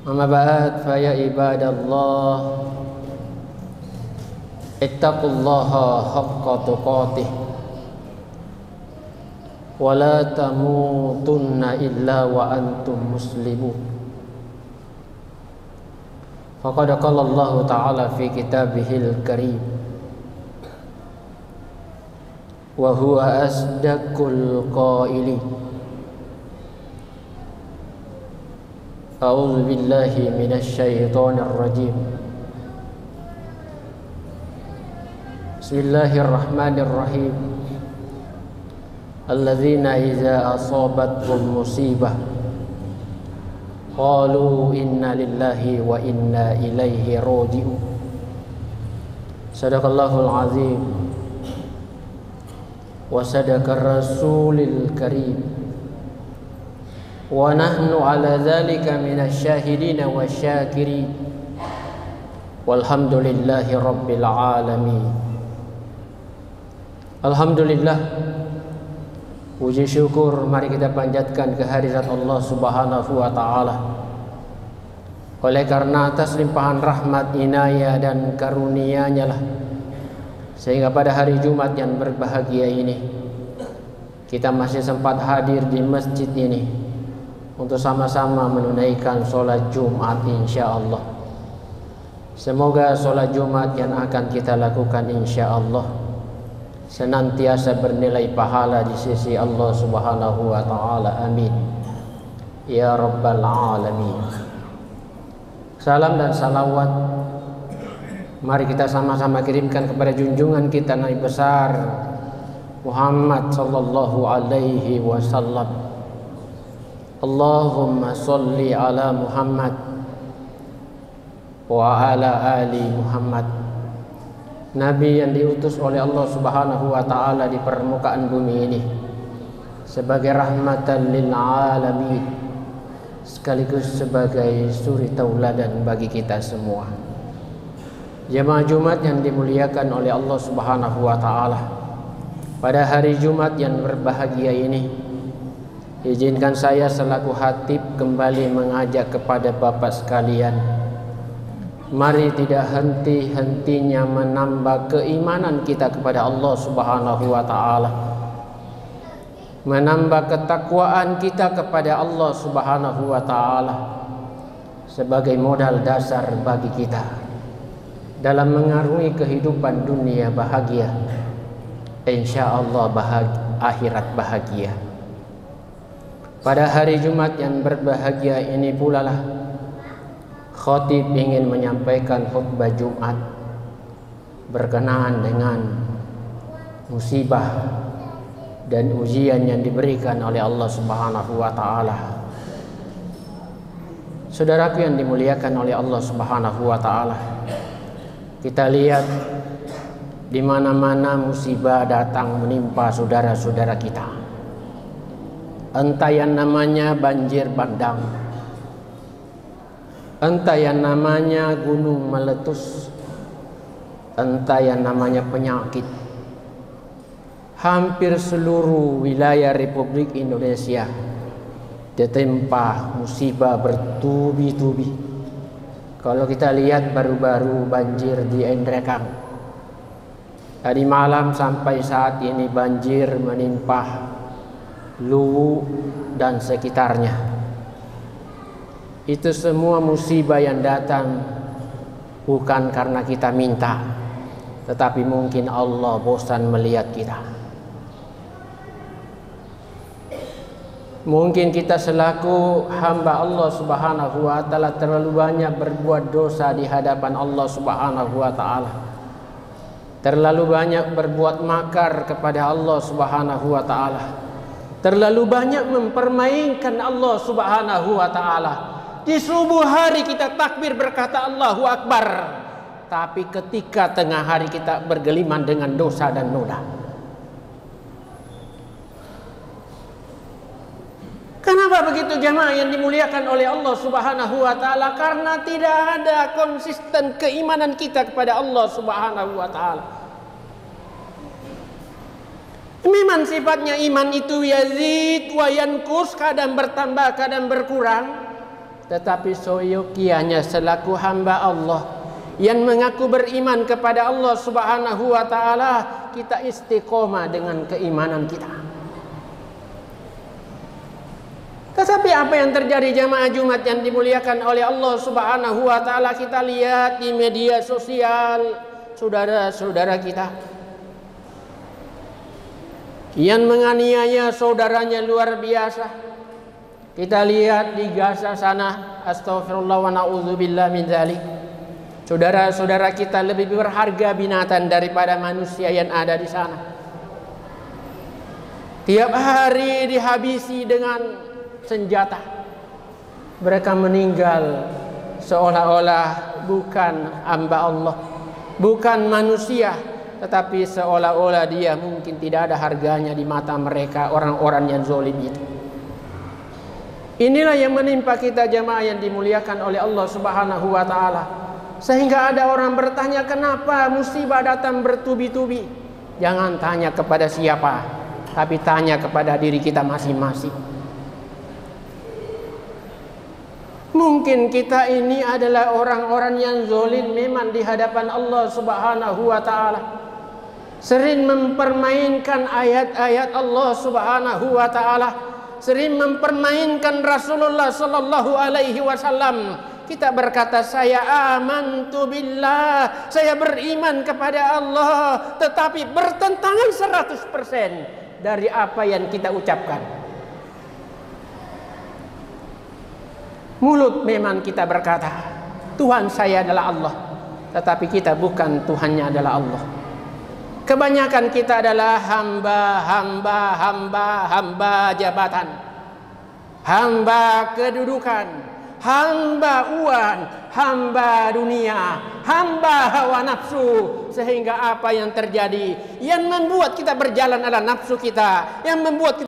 Amma ba'd, fa ya ibadallah, ittaqullaha haqqa tuqatih wa la tamutunna illa wa antum muslimun. Faqad qala Allah ta'ala fi kitabihil karim wa huwa asdaqul qailin. A'udzu billahi minasyaitonir rajim. Bismillahirrahmanirrahim. Alladzina idza asabatkum musibah qalu inna lillahi wa inna ilaihi raji'un. Shadaqallahul azim wa sadaqar rasulil karim. Wa nahnu ala dzalika minasyahidina wasyakirin. Walhamdulillahi rabbil alamin. Alhamdulillah, puji syukur mari kita panjatkan kehadirat Allah Subhanahu wa taala. Oleh karena atas limpahan rahmat, inayah dan karunia-Nya lah sehingga pada hari Jumat yang berbahagia ini kita masih sempat hadir di masjid ini untuk sama-sama menunaikan sholat Jumat insyaallah. Semoga sholat Jumat yang akan kita lakukan insyaallah senantiasa bernilai pahala di sisi Allah Subhanahu wa taala. Amin ya rabbal alamin. Salam dan salawat mari kita sama-sama kirimkan kepada junjungan kita Nabi besar Muhammad sallallahu alaihi wasallam. Allahumma sholli ala Muhammad wa ala ali Muhammad. Nabi yang diutus oleh Allah Subhanahu wa taala di permukaan bumi ini sebagai rahmatan lil alamin, sekaligus sebagai suri tauladan bagi kita semua. Jemaah Jumat yang dimuliakan oleh Allah Subhanahu wa taala, pada hari Jumat yang berbahagia ini izinkan saya selaku khatib kembali mengajak kepada Bapak sekalian, mari tidak henti-hentinya menambah keimanan kita kepada Allah Subhanahu wa taala, menambah ketakwaan kita kepada Allah Subhanahu wa taala sebagai modal dasar bagi kita dalam mengarungi kehidupan dunia bahagia, insyaallah akhirat bahagia. Pada hari Jumat yang berbahagia ini pula lah khatib ingin menyampaikan khutbah Jumat berkenaan dengan musibah dan ujian yang diberikan oleh Allah Subhanahu wa taala. Saudaraku yang dimuliakan oleh Allah Subhanahu wa taala, kita lihat di mana-mana musibah datang menimpa saudara-saudara kita. Entah yang namanya banjir bandang, entah yang namanya gunung meletus, entah yang namanya penyakit. Hampir seluruh wilayah Republik Indonesia ditimpa musibah bertubi-tubi. Kalau kita lihat baru-baru banjir di Endrekang, tadi malam sampai saat ini banjir menimpa Luwu dan sekitarnya. Itu semua musibah yang datang bukan karena kita minta, tetapi mungkin Allah bosan melihat kita. Mungkin kita selaku hamba Allah Subhanahu wa taala terlalu banyak berbuat dosa di hadapan Allah Subhanahu wa taala. Terlalu banyak berbuat makar kepada Allah Subhanahu wa taala. Terlalu banyak mempermainkan Allah Subhanahu wa taala. Di subuh hari kita takbir berkata Allahu Akbar, tapi ketika tengah hari kita bergeliman dengan dosa dan noda. Kenapa begitu jemaah yang dimuliakan oleh Allah Subhanahu wa taala? Karena tidak ada konsisten keimanan kita kepada Allah Subhanahu wa taala. Memang sifatnya iman itu yazid wa yanqus, kadang bertambah kadang berkurang. tetapi seyogianya selaku hamba Allah yang mengaku beriman kepada Allah Subhanahu wa taala, kita istiqomah dengan keimanan kita. Tetapi apa yang terjadi jamaah Jumat yang dimuliakan oleh Allah Subhanahu wa taala, kita lihat di media sosial saudara-saudara kita yang menganiaya saudaranya luar biasa. Kita lihat di Gaza sana, astagfirullah wa na'udzubillah min dzalik. Saudara-saudara kita lebih berharga binatang daripada manusia yang ada di sana. Tiap hari dihabisi dengan senjata. Mereka meninggal seolah-olah bukan hamba Allah, bukan manusia, tetapi seolah-olah dia mungkin tidak ada harganya di mata mereka, orang-orang yang zalim itu. Inilah yang menimpa kita jamaah yang dimuliakan oleh Allah Subhanahu wa taala. Sehingga ada orang bertanya, kenapa musibah datang bertubi-tubi? Jangan tanya kepada siapa, tapi tanya kepada diri kita masing-masing. Mungkin kita ini adalah orang-orang yang zalim memang di hadapan Allah Subhanahu wa taala. Sering mempermainkan ayat-ayat Allah Subhanahu wa taala, sering mempermainkan Rasulullah sallallahu alaihi wasallam. Kita berkata, saya amantu billah, saya beriman kepada Allah, tetapi bertentangan 100% dari apa yang kita ucapkan. Mulut memang kita berkata, Tuhan saya adalah Allah, tetapi kita bukan Tuhannya adalah Allah. Kebanyakan kita adalah hamba jabatan, hamba kedudukan, hamba uang, hamba dunia, hamba hawa nafsu. Sehingga apa yang terjadi? Yang membuat kita berjalan adalah nafsu kita, yang membuat kita